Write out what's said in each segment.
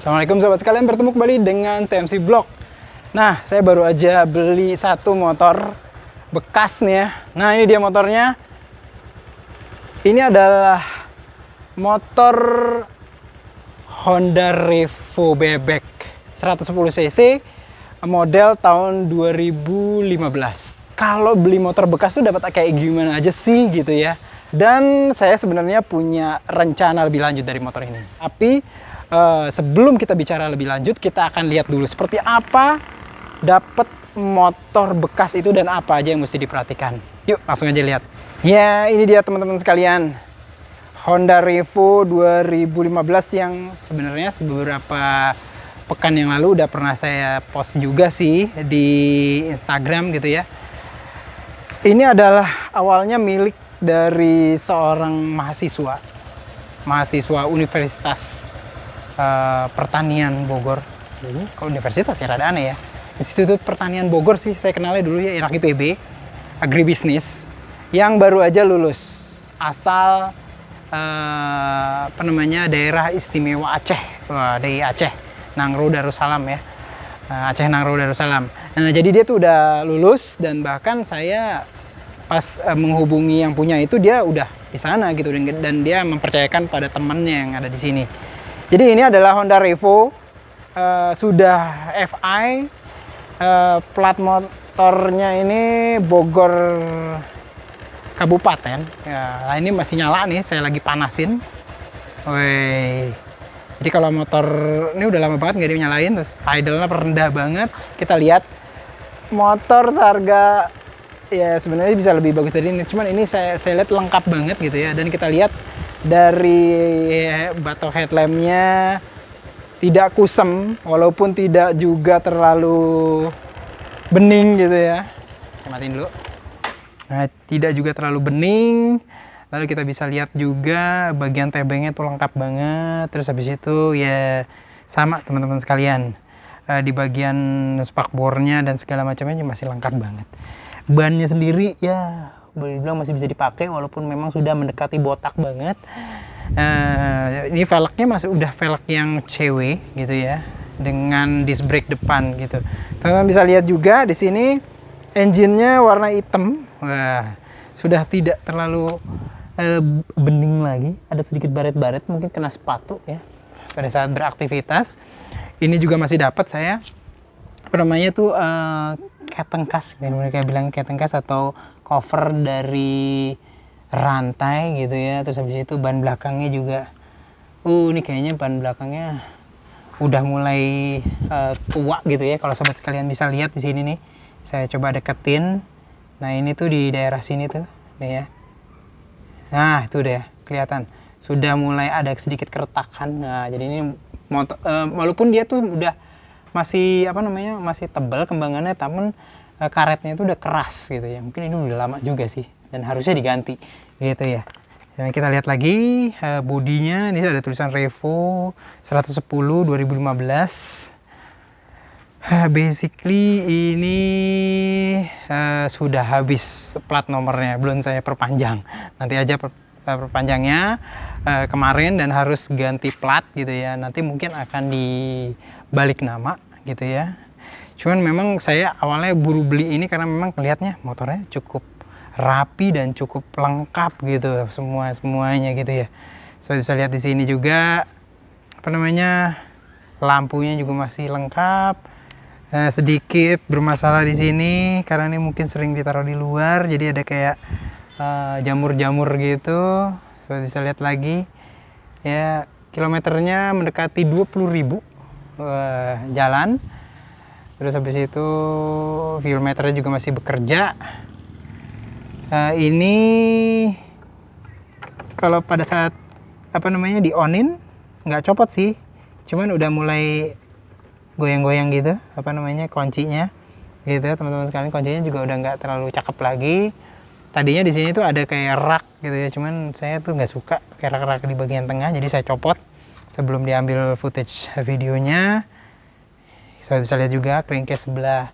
Assalamualaikum sobat sekalian, bertemu kembali dengan TMC Vlog. Nah, saya baru aja beli satu motor bekas nih ya. Nah, ini dia motornya. Ini adalah motor Honda Revo bebek 110 cc model tahun 2015. Kalau beli motor bekas tuh dapat kayak gimana aja sih gitu ya. Dan saya sebenarnya punya rencana lebih lanjut dari motor ini. Tapi sebelum kita bicara lebih lanjut, kita akan lihat dulu seperti apa dapat motor bekas itu dan apa aja yang mesti diperhatikan. Yuk, langsung aja lihat. Ya, ini dia teman-teman sekalian. Honda Revo 2015 yang sebenarnya beberapa pekan yang lalu udah pernah saya post juga sih di Instagram gitu ya. Ini adalah awalnya milik dari seorang mahasiswa Universitas Pertanian Bogor. Kalau universitas ya rada aneh ya. Institut Pertanian Bogor sih saya kenalnya dulu ya, anak IPB, agribisnis yang baru aja lulus asal daerah istimewa Aceh. Wah, dari Aceh, Nangro Darussalam ya. Aceh Nangro Darussalam. Nah, jadi dia tuh udah lulus dan bahkan saya pas menghubungi yang punya itu dia udah di sana gitu dan dia mempercayakan pada temannya yang ada di sini. Jadi ini adalah Honda Revo, sudah FI, plat motornya ini Bogor Kabupaten. Ya, ini masih nyala nih, saya lagi panasin. Woi. Jadi kalau motor ini udah lama banget nggak dinyalain, terus idle-nya rendah banget. Kita lihat motor seharga ya sebenarnya bisa lebih bagus dari ini, cuman ini saya lihat lengkap banget gitu ya. Dan kita lihat dari batok headlampnya tidak kusem walaupun tidak juga terlalu bening gitu ya. Saya matiin dulu. Nah, tidak juga terlalu bening. Lalu kita bisa lihat juga bagian tebengnya tuh lengkap banget. Terus habis itu ya sama teman-teman sekalian, di bagian spakbornya dan segala macamnya masih lengkap banget. Bannya sendiri ya boleh dibilang masih bisa dipakai walaupun memang sudah mendekati botak banget. Ini velgnya masih udah velg yang CW gitu ya, dengan disc brake depan gitu. Teman-teman bisa lihat juga di sini engine-nya warna hitam. Wah, sudah tidak terlalu bening lagi. Ada sedikit baret-baret, mungkin kena sepatu ya pada saat beraktivitas. Ini juga masih dapat saya ketengkas, mereka bilang ketengkas atau cover dari rantai gitu ya. Terus habis itu ban belakangnya juga ini kayaknya ban belakangnya udah mulai tua gitu ya. Kalau sobat sekalian bisa lihat di sini nih, saya coba deketin. Nah, ini tuh di daerah sini tuh nih ya. Nah, itu deh kelihatan sudah mulai ada sedikit keretakan. Nah, jadi ini motor walaupun dia tuh udah masih masih tebal kembangannya, tapi karetnya itu udah keras gitu ya. Mungkin ini udah lama juga sih dan harusnya diganti gitu ya. Jadi kita lihat lagi bodinya, ini ada tulisan Revo 110 2015. Basically ini sudah habis plat nomornya, belum saya perpanjang. Nanti aja perpanjangnya kemarin dan harus ganti plat gitu ya. Nanti mungkin akan dibalik nama gitu ya. Cuman memang saya awalnya buru beli ini karena memang kelihatannya motornya cukup rapi dan cukup lengkap gitu semuanya gitu ya. So bisa lihat di sini juga lampunya juga masih lengkap. Sedikit bermasalah di sini karena ini mungkin sering ditaruh di luar, jadi ada kayak jamur-jamur gitu. So bisa lihat lagi ya, kilometernya mendekati 20.000 jalan. Terus habis itu fuel meternya juga masih bekerja. Ini kalau pada saat di onin nggak copot sih, cuman udah mulai goyang-goyang gitu kuncinya gitu teman-teman sekalian. Kuncinya juga udah nggak terlalu cakep lagi. Tadinya di sini tuh ada kayak rak gitu ya, cuman saya tuh nggak suka kayak rak-rak di bagian tengah, jadi saya copot sebelum diambil footage videonya. Saya bisa lihat juga crankcase sebelah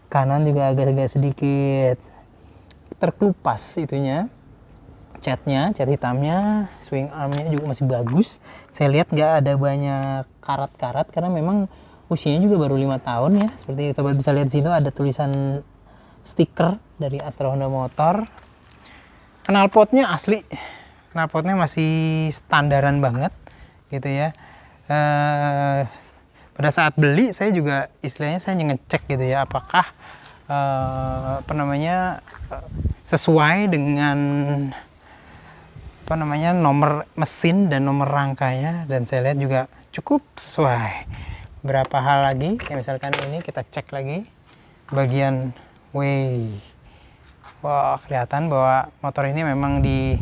kanan juga agak-agak sedikit terkelupas itunya, catnya, cat hitamnya, swing armnya juga masih bagus. Saya lihat nggak ada banyak karat-karat karena memang usianya juga baru 5 tahun ya. Seperti sobat bisa lihat di situ ada tulisan stiker dari Astra Honda Motor. Knalpotnya asli, knalpotnya masih standaran banget gitu ya. Pada saat beli saya juga istilahnya saya ngecek gitu ya, apakah sesuai dengan nomor mesin dan nomor rangkanya, dan saya lihat juga cukup sesuai. Berapa hal lagi, kayak misalkan ini kita cek lagi bagian way. Wah, kelihatan bahwa motor ini memang di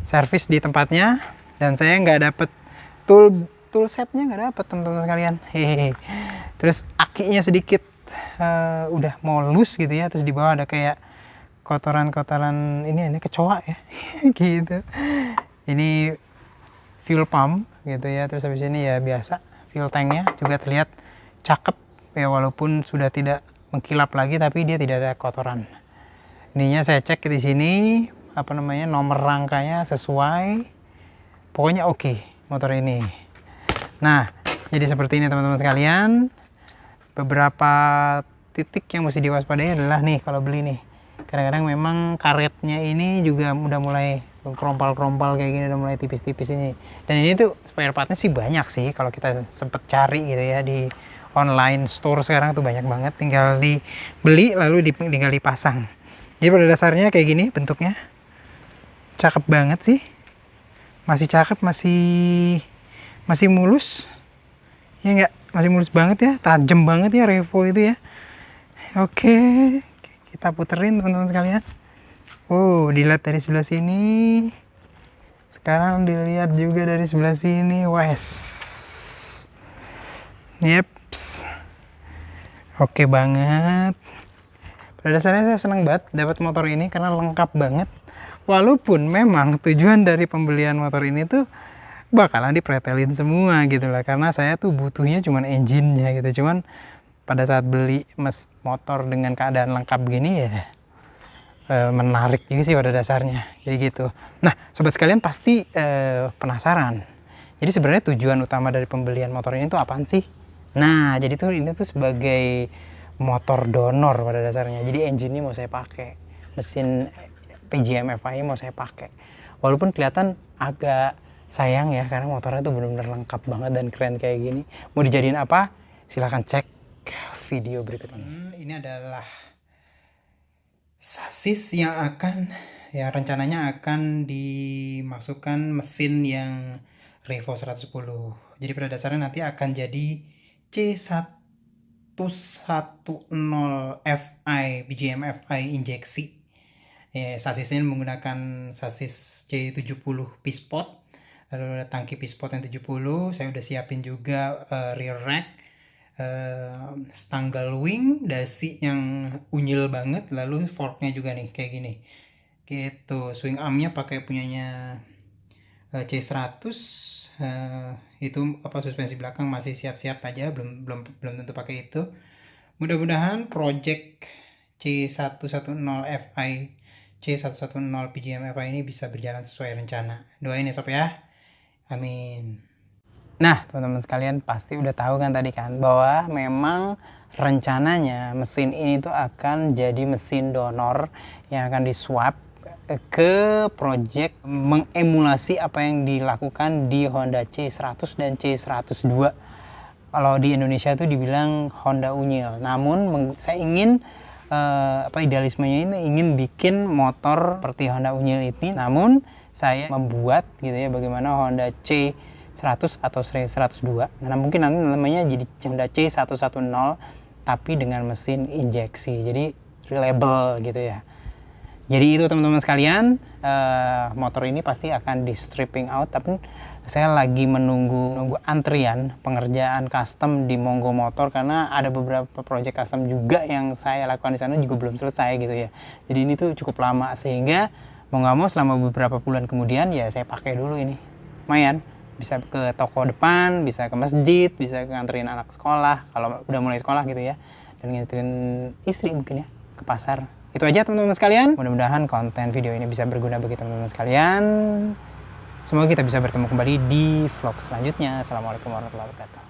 servis di tempatnya, dan saya nggak dapet tool setnya, nggak dapet teman-teman sekalian. Hehehe. Terus akinya sedikit udah mau loose gitu ya, terus di bawah ada kayak kotoran ini kecoa ya gitu. Ini fuel pump gitu ya, terus habis ini ya biasa fuel tanknya juga terlihat cakep ya, walaupun sudah tidak mengkilap lagi tapi dia tidak ada kotoran. Ininya saya cek di sini nomor rangkanya sesuai, pokoknya oke motor ini. Nah, jadi seperti ini teman-teman sekalian. Beberapa titik yang mesti diwaspadai adalah nih kalau beli nih, kadang-kadang memang karetnya ini juga udah mulai krompal-krompal kayak gini, udah mulai tipis-tipis ini. Dan ini tuh spare partnya sih banyak sih kalau kita sempet cari gitu ya, di online store sekarang tuh banyak banget, tinggal dibeli lalu tinggal dipasang. Jadi pada dasarnya kayak gini bentuknya, cakep banget sih, masih cakep, masih mulus ya, nggak, masih mulus banget ya, tajam banget ya Revo itu ya. Oke, kita puterin teman-teman sekalian. Dilihat dari sebelah sini, sekarang dilihat juga dari sebelah sini. Wes, yeps, oke banget. Pada dasarnya saya senang banget dapat motor ini karena lengkap banget. Walaupun memang tujuan dari pembelian motor ini tuh bakalan dipretelin semua gitu lah, karena saya tuh butuhnya cuman engine-nya gitu. Cuman pada saat beli motor dengan keadaan lengkap gini ya menarik juga sih pada dasarnya. Jadi gitu. Nah, sobat sekalian pasti penasaran. Jadi sebenarnya tujuan utama dari pembelian motor ini tuh apaan sih? Nah, jadi tuh ini tuh sebagai motor donor pada dasarnya. Jadi engine-nya mau saya pakai, mesin PGM FI mau saya pakai. Walaupun kelihatan agak sayang ya, karena motornya tuh benar-benar lengkap banget dan keren kayak gini. Mau dijadiin apa? Silahkan cek video berikut ini. Ini adalah sasis yang rencananya akan dimasukkan mesin yang Revo 110. Jadi pada dasarnya nanti akan jadi C110 Fi BGM Fi injeksi. Sasisnya menggunakan sasis C70 Pispot, lalu ada tangki Pispot yang 70. Saya udah siapin juga rear rack, stanggal wing, dasi yang unyil banget, lalu forknya juga nih kayak gini gitu. Swing armnya pakai punyanya C100. Itu suspensi belakang masih siap-siap aja, belum tentu pakai itu. Mudah-mudahan project C110 Fi C110 PGM Fi ini bisa berjalan sesuai rencana. Doain ya sob ya, amin. Nah teman-teman sekalian pasti udah tahu kan tadi kan, bahwa memang rencananya mesin ini tuh akan jadi mesin donor yang akan diswap ke project mengemulasi apa yang dilakukan di Honda C100 dan C102. Kalau di Indonesia itu dibilang Honda Unyil. Namun saya ingin idealismenya ini ingin bikin motor seperti Honda Unyil ini, namun saya membuat gitu ya bagaimana Honda C100 atau C102. Nah mungkin nanti namanya jadi Honda C110 tapi dengan mesin injeksi, jadi reliable gitu ya. Jadi itu teman-teman sekalian, motor ini pasti akan di stripping out, tapi saya lagi menunggu antrian pengerjaan custom di Monggo Motor, karena ada beberapa project custom juga yang saya lakukan di sana juga belum selesai gitu ya. Jadi ini tuh cukup lama, sehingga mau nggak mau selama beberapa bulan kemudian ya saya pakai dulu ini. Lumayan, bisa ke toko depan, bisa ke masjid, bisa nganterin anak sekolah kalau udah mulai sekolah gitu ya, dan nganterin istri mungkin ya ke pasar. Itu aja teman-teman sekalian. Mudah-mudahan konten video ini bisa berguna bagi teman-teman sekalian. Semoga kita bisa bertemu kembali di vlog selanjutnya. Assalamualaikum warahmatullahi wabarakatuh.